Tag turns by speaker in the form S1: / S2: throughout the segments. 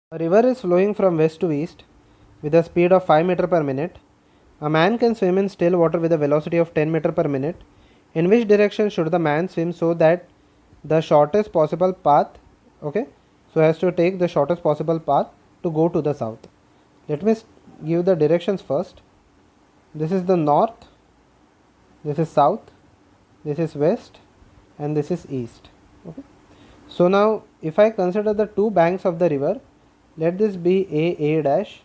S1: A river is flowing from west to east with a speed of 5 meter per minute. A man can swim in still water with a velocity of 10 meter per minute. In which direction should the man swim so that the shortest possible path, okay, so has to take the shortest possible path to go to the south. Let me give the directions first. This is the north, this is south, this is west, and this is east. Okay. So now if I consider the two banks of the river, let this be A dash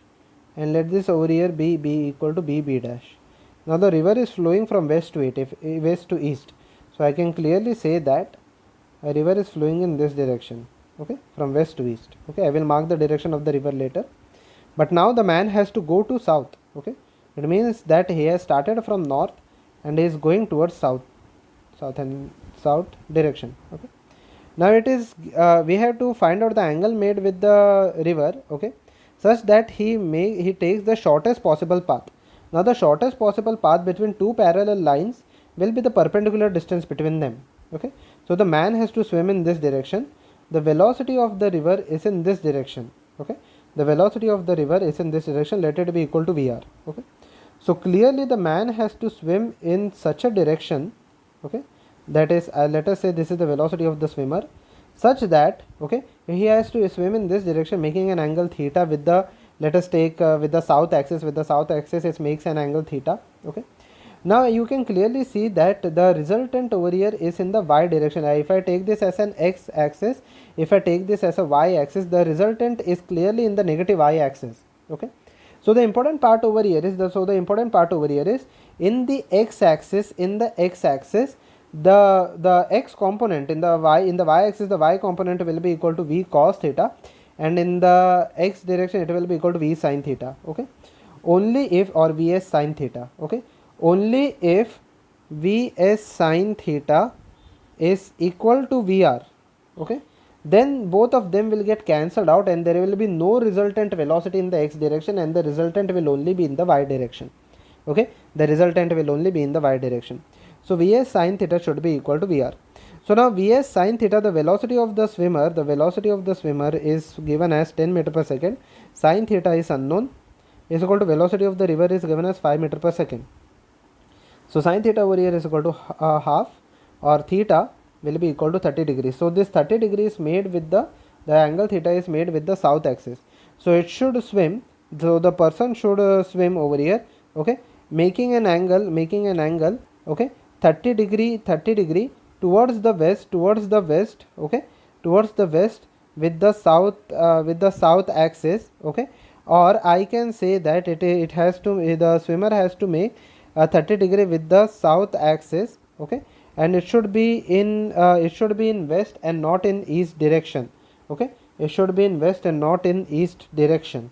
S1: and let this over here be B equal to B dash. Now the river is flowing from west to west to east. So I can clearly say that a river is flowing in this direction, okay, from west to east. Okay, I will mark the direction of the river later. But now the man has to go to south. Okay, it means that he has started from north and is going towards south direction. Okay, now it is we have to find out the angle made with the river, okay, such that he takes the shortest possible path. Now the shortest possible path between two parallel lines will be the perpendicular distance between them. Okay, so the man has to swim in this direction. The velocity of the river is in this direction. Okay, the velocity of the river is in this direction. Let it be equal to VR. Okay, so clearly the man has to swim in such a direction, okay, that is let us say this is the velocity of the swimmer, such that, okay, he has to swim in this direction making an angle theta with the, let us take with the south axis. With the south axis it makes an angle theta. Okay, now you can clearly see that the resultant over here is in the y direction. If I take this as an x axis, if I take this as a y axis, the resultant is clearly in the negative y axis. Okay, so the important part over here is in the x axis, the x component in the y axis, the y component will be equal to v cos theta, and in the x direction it will be equal to v sin theta. Okay, only if, or vs sin theta. Okay, only if vs sin theta is equal to vr, okay, then both of them will get cancelled out and there will be no resultant velocity in the x direction and the resultant will only be in the y direction. Okay, the resultant will only be in the y direction. So vs sin theta should be equal to vr. So now vs sin theta, the velocity of the swimmer is given as 10 meter per second. Sin theta is unknown, is equal to velocity of the river is given as 5 meter per second. So sin theta over here is equal to half, or theta will be equal to 30 degrees. So this 30 degrees made with the angle theta is made with the south axis. So it should swim, so the person should swim over here, okay, making an angle, okay, 30 degree towards the west, okay, towards the west with the south axis. Okay, or I can say that it has to, the swimmer has to make a 30 degree with the south axis. Okay, and it should be in west and not in east direction. Okay, it should be in west and not in east direction.